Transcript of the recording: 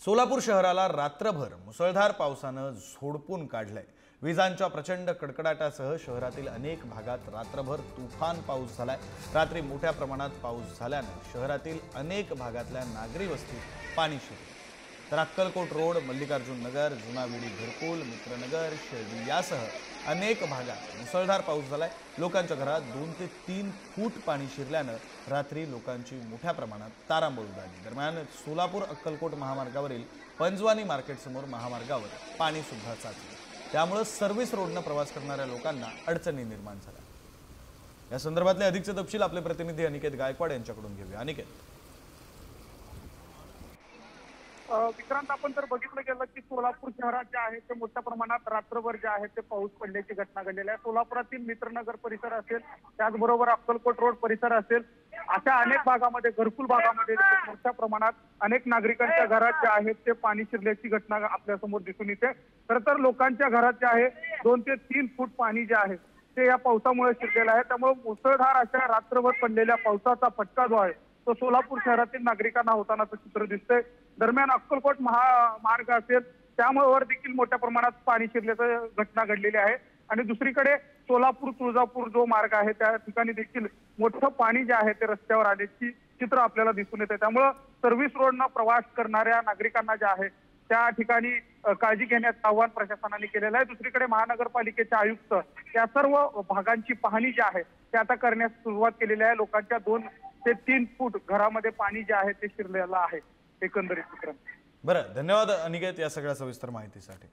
सोलापूर शहराला रात्रभर मुसळधार पावसानं झोडपून काढलंय। विजांच्या प्रचंड कडकडाटासह शहरातील अनेक भागात रात्रभर तुफान पाऊस झालाय। रात्री मोठ्या प्रमाणात पाऊस झाल्याने शहरातील अनेक भागातल्या नागरी वस्तीत पाणी शिरलं। तर अक्कलकोट रोड, मल्लिकार्जुन नगर, जुना विडी घरकुल, मित्रनगर, शेळवी यासह अनेक भागात मुसळधार पाऊस झालाय। लोकांच्या घरात 2 ते 3 फूट पाणी शिरल्यानं रात्री लोकांची मोठ्या प्रमाणात तारांबळ उडाली। दरम्यान सोलापूर अक्कलकोट महामार्गावरील पंजवानी मार्केट समोर महामार्गावर पाणी सुद्धा साचलं। त्यामुळे सर्व्हिस रोडने प्रवास करणाऱ्या लोकांना अडचणी निर्माण झाल्या। या संदर्भातले अधिकचे तपशील आपले प्रतिनिधी अनिकेत गायकवाड यांच्याकडून घेऊया। अनिकेत, विक्रांत, आपण जर बघितलं गेलं की सोलापूर शहरात जे आहे ते मोठ्या प्रमाणात रात्रभर जे आहे ते पाऊस पडल्याची घटना घडलेली आहे। सोलापुरातील मित्रनगर परिसर असेल, त्याचबरोबर अक्कलकोट रोड परिसर असेल, अशा अनेक भागामध्ये, घरकुल भागामध्ये मोठ्या प्रमाणात अनेक नागरिकांच्या घरात जे आहे ते पाणी शिरल्याची घटना आपल्या समोर दिसून येते। खरं तर लोकांच्या घरात जे आहे 2 ते 3 फूट पाणी जे आहे ते या पावसामुळे शिरलेलं आहे। त्यामुळे मुसळधार अशा रात्रभर पडलेल्या पावसाचा फटका जो आहे तो सोलापूर शहरातील नागरिकांना होतानाचं चित्र दिसतंय। दरम्यान अक्कलकोट महामार्ग असेल त्यामुळे देखील मोठ्या प्रमाणात पाणी शिरल्याचं घटना घडलेली आहे। आणि दुसरीकडे सोलापूर तुळजापूर जो मार्ग आहे त्या ठिकाणी देखील मोठं पाणी जे आहे ते रस्त्यावर आल्याची चित्र आपल्याला दिसून येते। त्यामुळे सर्व्हिस रोडनं प्रवास करणाऱ्या नागरिकांना जे आहे त्या ठिकाणी काळजी घेण्याचं आवाहन प्रशासनाने केलेलं आहे। दुसरीकडे महानगरपालिकेचे आयुक्त या सर्व भागांची पाहणी जी आहे ते आता करण्यास सुरुवात केलेली आहे। लोकांच्या 2 ते 3 फूट घरामध्ये पाणी जे आहे ते शिरलेलं आहे एकंदरीत चित्र। बरं, धन्यवाद अनिकेत या सगळ्या सविस्तर माहितीसाठी।